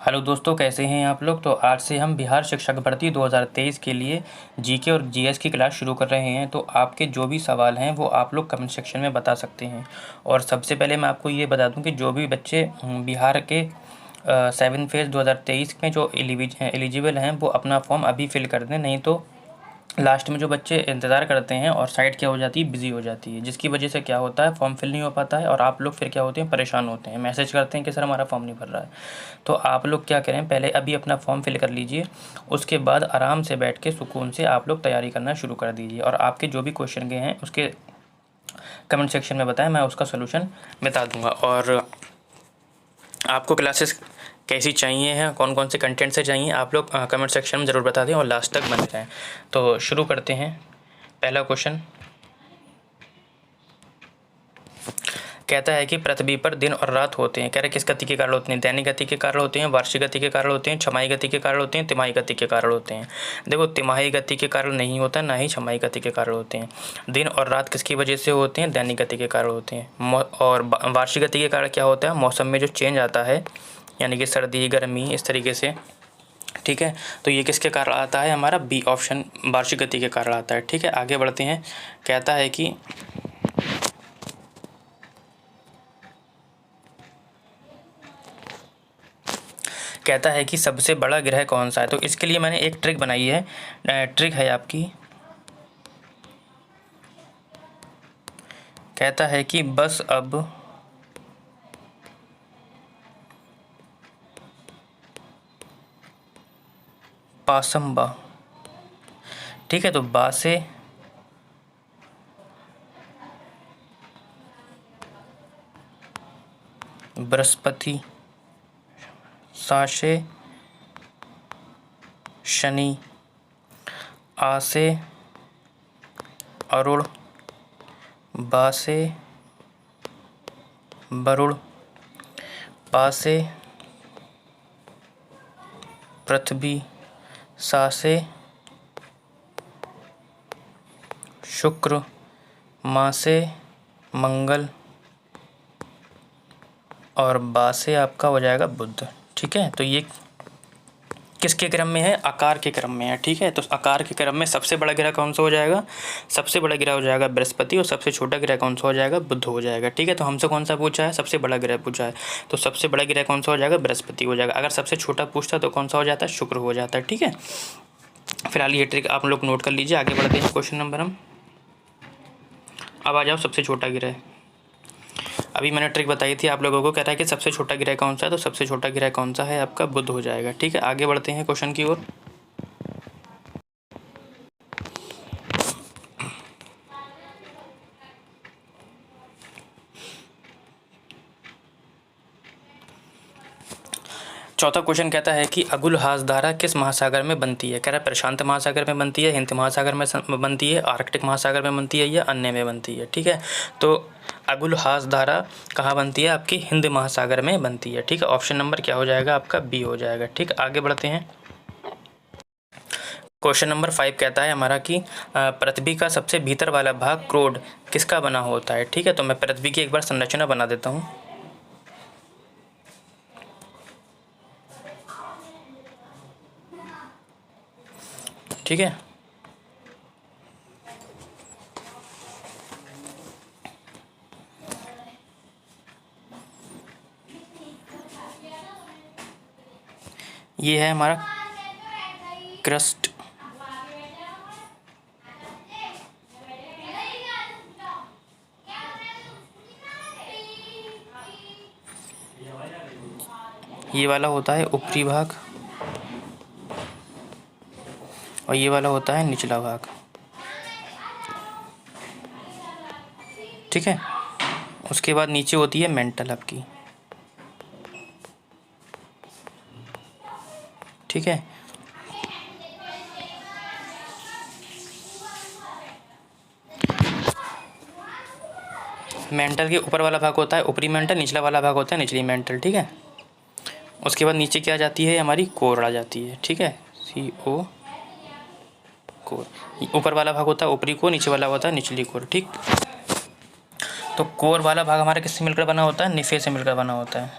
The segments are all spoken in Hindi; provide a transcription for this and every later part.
हेलो दोस्तों, कैसे हैं आप लोग। तो आज से हम बिहार शिक्षक भर्ती 2023 के लिए जीके और जीएस की क्लास शुरू कर रहे हैं। तो आपके जो भी सवाल हैं वो आप लोग कमेंट सेक्शन में बता सकते हैं। और सबसे पहले मैं आपको ये बता दूं कि जो भी बच्चे बिहार के 7 फेज़ 2023 में जो एलिजिबल हैं वो अपना फॉर्म अभी फिल कर दें, नहीं तो लास्ट में जो बच्चे इंतज़ार करते हैं और साइट क्या हो जाती है, बिज़ी हो जाती है, जिसकी वजह से क्या होता है, फॉर्म फिल नहीं हो पाता है और आप लोग फिर क्या होते हैं, परेशान होते हैं, मैसेज करते हैं कि सर हमारा फॉर्म नहीं भर रहा है। तो आप लोग क्या करें, पहले अभी अपना फॉर्म फिल कर लीजिए, उसके बाद आराम से बैठ के सुकून से आप लोग तैयारी करना शुरू कर दीजिए। और आपके जो भी क्वेश्चन गए हैं उसके कमेंट सेक्शन में बताएं, मैं उसका सोल्यूशन बता दूँगा। और आपको क्लासेस कैसी चाहिए हैं, कौन कौन से कंटेंट से चाहिए, आप लोग कमेंट सेक्शन में ज़रूर बता दें और लास्ट तक बने रहें। तो शुरू करते हैं। पहला क्वेश्चन कहता है कि पृथ्वी पर दिन और रात होते हैं, कह रहे किस गति के कारण होते हैं। दैनिक गति के कारण होते हैं, वार्षिक गति के कारण होते हैं, छमाही गति के कारण होते हैं, तिमाही गति के कारण होते हैं। देखो, तिमाही गति के कारण नहीं होता, ना ही छमाही गति के कारण होते हैं। दिन और रात किसकी वजह से होते हैं, दैनिक गति के कारण होते हैं। और वार्षिक गति के कारण क्या होता है, मौसम में जो चेंज आता है, यानी कि सर्दी गर्मी इस तरीके से, ठीक है। तो ये किसके कारण आता है, हमारा बी ऑप्शन वार्षिक गति के कारण आता है, ठीक है। आगे बढ़ते हैं। कहता है कि सबसे बड़ा ग्रह कौन सा है। तो इसके लिए मैंने एक ट्रिक बनाई है, ट्रिक है आपकी। कहता है कि बस अब पासंबा, ठीक है। तो बा से बृहस्पति, सा से शनि, आ से अरुण, बा से वरुण, पा से पृथ्वी, सा से शुक्र, मा से मंगल और बा से आपका हो जाएगा बुध, ठीक है। तो ये किसके क्रम में है, आकार के क्रम में है, ठीक है। तो आकार के क्रम में सबसे बड़ा ग्रह कौन सा हो जाएगा, सबसे बड़ा ग्रह हो जाएगा बृहस्पति और सबसे छोटा ग्रह कौन सा हो जाएगा, बुध हो जाएगा, ठीक है। तो हमसे कौन सा पूछा है, सबसे बड़ा ग्रह पूछा है, तो सबसे बड़ा ग्रह कौन सा हो जाएगा, बृहस्पति हो जाएगा। अगर सबसे छोटा पूछता तो कौन सा हो जाता है, शुक्र हो जाता है, ठीक है। फिलहाल ये ट्रिक आप लोग नोट कर लीजिए। आगे बढ़ते हैं क्वेश्चन नंबर हम अब आ जाओ सबसे छोटा ग्रह। अभी मैंने ट्रिक बताई थी आप लोगों को, कह रहा है कि सबसे छोटा ग्रह कौन सा है, तो सबसे छोटा ग्रह कौन सा है, आपका बुध हो जाएगा, ठीक है। आगे बढ़ते हैं क्वेश्चन की ओर। चौथा क्वेश्चन कहता है कि अगुलहास धारा किस महासागर में बनती है। कह रहा है प्रशांत महासागर में बनती है, हिंद महासागर में बनती है, आर्कटिक महासागर में बनती है या अन्य में बनती है, ठीक है। तो अगुलहास धारा कहाँ बनती है, आपकी हिंद महासागर में बनती है, ठीक है। ऑप्शन नंबर क्या हो जाएगा, आपका बी हो जाएगा, ठीक। आगे बढ़ते हैं। क्वेश्चन नंबर 5 कहता है हमारा कि पृथ्वी का सबसे भीतर वाला भाग क्रोड किसका बना होता है, ठीक है। तो मैं पृथ्वी की एक बार संरचना बना देता हूँ, ठीक है। ये है हमारा क्रस्ट, ये वाला होता है ऊपरी भाग और ये वाला होता है निचला भाग, ठीक है। उसके बाद नीचे होती है मेंटल आपकी, ठीक है। मेंटल के ऊपर वाला भाग होता है ऊपरी मेंटल, निचला वाला भाग होता है निचली मेंटल, ठीक है। उसके बाद नीचे क्या जाती है, हमारी कोर आ जाती है, ठीक है। CO कोर, ऊपर वाला भाग होता है ऊपरी कोर, नीचे वाला होता है निचली कोर, ठीक। तो कोर वाला भाग हमारा किससे मिलकर बना होता है, निफे से मिलकर बना होता है,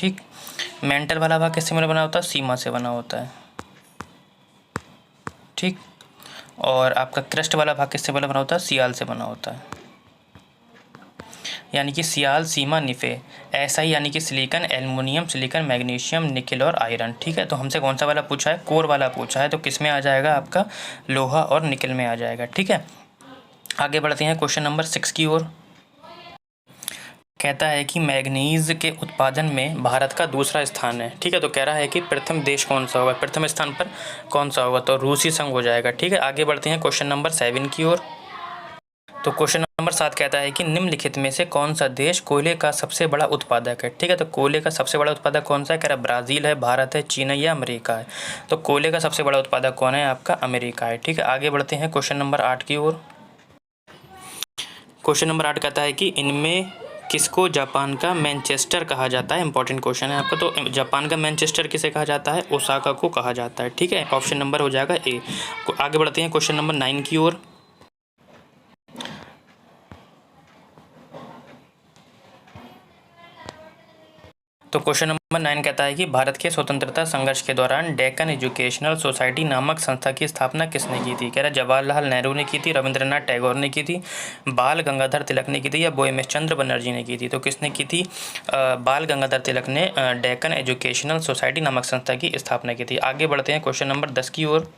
ठीक। मेंटल वाला भाग किससे बना होता है? सीमा से बना होता है, ठीक। और आपका क्रस्ट वाला भाग किससे बना होता है? सियाल से बना होता है, यानी कि सियाल, सीमा, निफे, ऐसा ही, यानी कि silicon, aluminium, silicon, magnesium, nickel और आयरन, ठीक है। तो हमसे कौन सा वाला पूछा है? कोर वाला पूछा है, तो किस में आ जाएगा? आपका लोहा और निकेल में आ जाएगा, ठीक है। आगे बढ़ते हैं क्वेश्चन नंबर 6 की ओर। कहता है कि मैग्नीज के उत्पादन में भारत का दूसरा स्थान है, ठीक है। तो कह रहा है कि प्रथम देश कौन सा होगा, प्रथम स्थान पर कौन सा होगा? तो रूसी संघ हो जाएगा, ठीक है। आगे बढ़ते हैं क्वेश्चन नंबर 7 की ओर। तो क्वेश्चन नंबर 7 कहता है कि निम्नलिखित में से कौन सा देश कोयले का सबसे बड़ा उत्पादक है, ठीक है। तो कोयले का सबसे बड़ा उत्पादक कौन सा है? कह रहा ब्राज़ील है, भारत है, चीन है या अमेरिका है। तो कोयले का सबसे बड़ा उत्पादक कौन है? आपका अमेरिका है, ठीक है। आगे बढ़ते हैं क्वेश्चन नंबर 8 की ओर। क्वेश्चन नंबर 8 कहता है कि इनमें किसको जापान का मैनचेस्टर कहा जाता है? इंपॉर्टेंट क्वेश्चन है आपका। तो जापान का मैनचेस्टर किसे कहा जाता है? ओसाका को कहा जाता है, ठीक है। ऑप्शन नंबर हो जाएगा ए। आगे बढ़ते हैं क्वेश्चन नंबर 9 की ओर। तो क्वेश्चन नंबर 9 कहता है कि भारत के स्वतंत्रता संघर्ष के दौरान डेक्कन एजुकेशनल सोसाइटी नामक संस्था की स्थापना किसने की थी? कह रहा जवाहरलाल नेहरू ने की थी, रविंद्रनाथ टैगोर ने की थी, बाल गंगाधर तिलक ने की थी या बोयमेश बनर्जी ने की थी? तो किसने की थी? बाल गंगाधर तिलक ने डेक्कन एजुकेशनल सोसाइटी नामक संस्था की स्थापना की थी। आगे बढ़ते हैं क्वेश्चन नंबर 10 की ओर।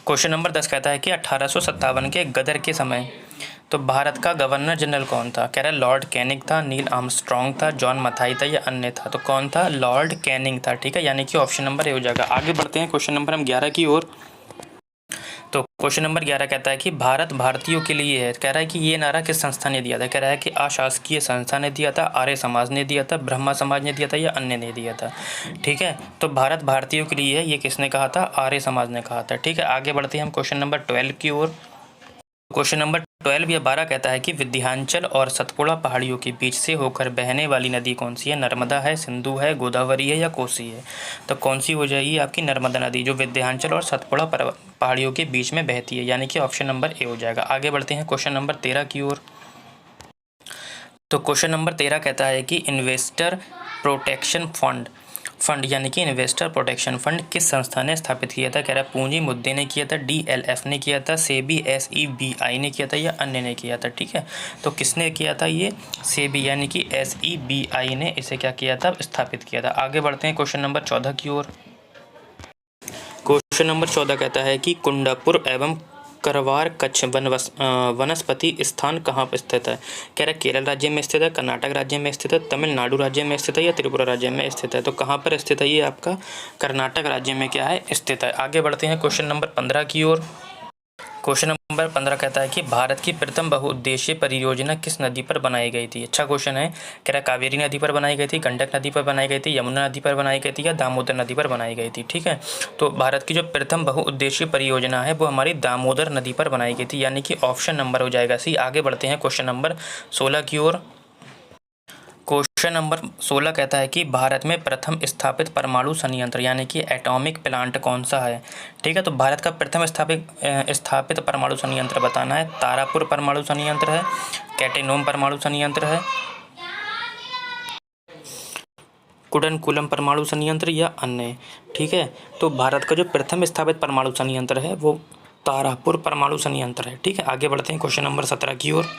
क्वेश्चन नंबर 10 कहता है कि 1857 के गदर के समय तो भारत का गवर्नर जनरल कौन था? कह रहा है लॉर्ड कैनिंग था, नील आर्मस्ट्रॉन्ग था, जॉन मथाई था या अन्य था? तो कौन था? लॉर्ड कैनिंग था, ठीक है। यानी कि ऑप्शन नंबर ए हो जाएगा। आगे बढ़ते हैं क्वेश्चन नंबर 11 की ओर। तो क्वेश्चन नंबर 11 कहता है कि भारत भारतीयों के लिए है। कह रहा है कि ये नारा किस संस्था ने दिया था? कह रहा है कि अशासकीय संस्था ने दिया था, आर्य समाज ने दिया था, ब्रह्मा समाज ने दिया था या अन्य ने दिया था, ठीक है। तो भारत भारतीयों के लिए है, ये किसने कहा था? आर्य समाज ने कहा था, ठीक है। आगे बढ़ते हैं हम क्वेश्चन नंबर 12 की ओर। क्वेश्चन नंबर 12 या 12 कहता है कि विंध्याचल और सतपुड़ा पहाड़ियों के बीच से होकर बहने वाली नदी कौन सी है? नर्मदा है, सिंधु है, गोदावरी है या कोसी है? तो कौन सी हो जाएगी आपकी? नर्मदा नदी, जो विंध्याचल और सतपुड़ा पहाड़ियों के बीच में बहती है, यानी कि ऑप्शन नंबर ए हो जाएगा। आगे बढ़ते हैं क्वेश्चन नंबर 13 की ओर। तो क्वेश्चन नंबर 13 कहता है कि इन्वेस्टर प्रोटेक्शन फंड यानी कि इन्वेस्टर प्रोटेक्शन फंड किस संस्था ने स्थापित किया था? कह रहा है पूंजी मुद्दे ने किया था, डीएलएफ ने किया था, सेबी एसईबीआई ने किया था या अन्य ने किया था, ठीक है। तो किसने किया था? ये सेबी यानी कि एसईबीआई ने इसे क्या किया था? स्थापित किया था। आगे बढ़ते हैं क्वेश्चन नंबर 14 की ओर। क्वेश्चन नंबर 14 कहता है कि कुंडापुर एवं करवार कच्छ वनस्पति स्थान कहाँ पर स्थित है? कह रहा है केरल राज्य में स्थित है, कर्नाटक राज्य में स्थित है, तमिलनाडु राज्य में स्थित है या त्रिपुरा राज्य में स्थित है? तो कहाँ पर स्थित है? ये आपका कर्नाटक राज्य में क्या है? स्थित है। आगे बढ़ते हैं क्वेश्चन नंबर 15 की ओर। क्वेश्चन नंबर 15 कहता है कि भारत की प्रथम बहुउद्देशीय परियोजना किस नदी पर बनाई गई थी? अच्छा क्वेश्चन है। कह रहा कावेरी नदी पर बनाई गई थी, गंडक नदी पर बनाई गई थी, यमुना नदी पर बनाई गई थी या दामोदर नदी पर बनाई गई थी, ठीक है। तो भारत की जो प्रथम बहुउद्देशीय परियोजना है वो हमारी दामोदर नदी पर बनाई गई थी, यानी कि ऑप्शन नंबर हो जाएगा सी। आगे बढ़ते हैं क्वेश्चन नंबर 16 की ओर। क्वेश्चन नंबर 16 कहता है कि भारत में प्रथम स्थापित परमाणु संयंत्र यानी कि एटॉमिक प्लांट कौन सा है? ठीक है। तो भारत का प्रथम स्थापित परमाणु संयंत्र बताना है। तारापुर परमाणु संयंत्र है, कैटेनोम परमाणु संयंत्र है, कुडनकुलम परमाणु संयंत्र या अन्य, ठीक है। तो भारत का जो प्रथम स्थापित परमाणु संयंत्र है वो तारापुर परमाणु संयंत्र है, ठीक है। आगे बढ़ते हैं क्वेश्चन नंबर 17 की ओर।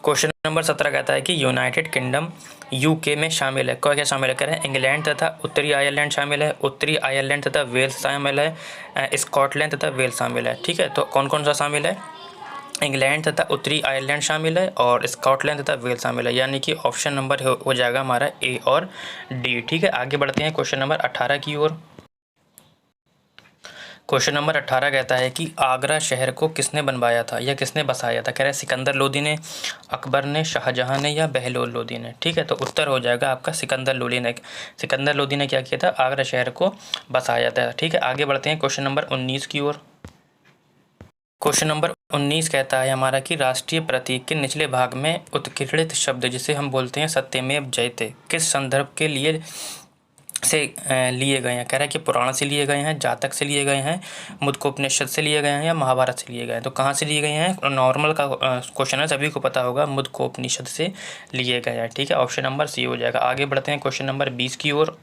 क्वेश्चन नंबर 17 कहता है कि यूनाइटेड किंगडम यूके में शामिल है। क्या क्या शामिल है? कह रहे हैं इंग्लैंड तथा उत्तरी आयरलैंड शामिल है, उत्तरी आयरलैंड तथा वेल्स शामिल है, स्कॉटलैंड तथा वेल्स शामिल है, ठीक है। तो कौन कौन सा शामिल है? इंग्लैंड तथा उत्तरी आयरलैंड शामिल है और स्कॉटलैंड तथा वेल्स शामिल है, यानी कि ऑप्शन नंबर हो जाएगा हमारा ए और डी, ठीक है। आगे बढ़ते हैं क्वेश्चन नंबर 18 की ओर। क्वेश्चन नंबर 18 कहता है कि आगरा शहर को किसने बनवाया था या किसने बसाया था? कह रहा है सिकंदर लोदी ने, अकबर ने, शाहजहां ने या बहलोल लोदी ने, ठीक है। तो उत्तर हो जाएगा आपका सिकंदर लोदी ने। सिकंदर लोदी ने क्या किया था? आगरा शहर को बसाया था, ठीक है। आगे बढ़ते हैं क्वेश्चन नंबर 19 की ओर। क्वेश्चन नंबर 19 कहता है हमारा कि राष्ट्रीय प्रतीक के निचले भाग में उत्कीर्णित शब्द जिसे हम बोलते हैं सत्यमेव जयते किस संदर्भ के लिए से लिए गए हैं। कह रहा है कि पुराण से लिए गए हैं, जातक से लिए गए हैं, मुद्गोपनिषद से लिए गए हैं या महाभारत से लिए गए हैं। तो कहाँ से लिए गए हैं? नॉर्मल का क्वेश्चन है, सभी को पता होगा, मुद्गोपनिषद से लिए गए हैं। ठीक है, ऑप्शन नंबर सी हो जाएगा। आगे बढ़ते हैं क्वेश्चन नंबर 20 की ओर।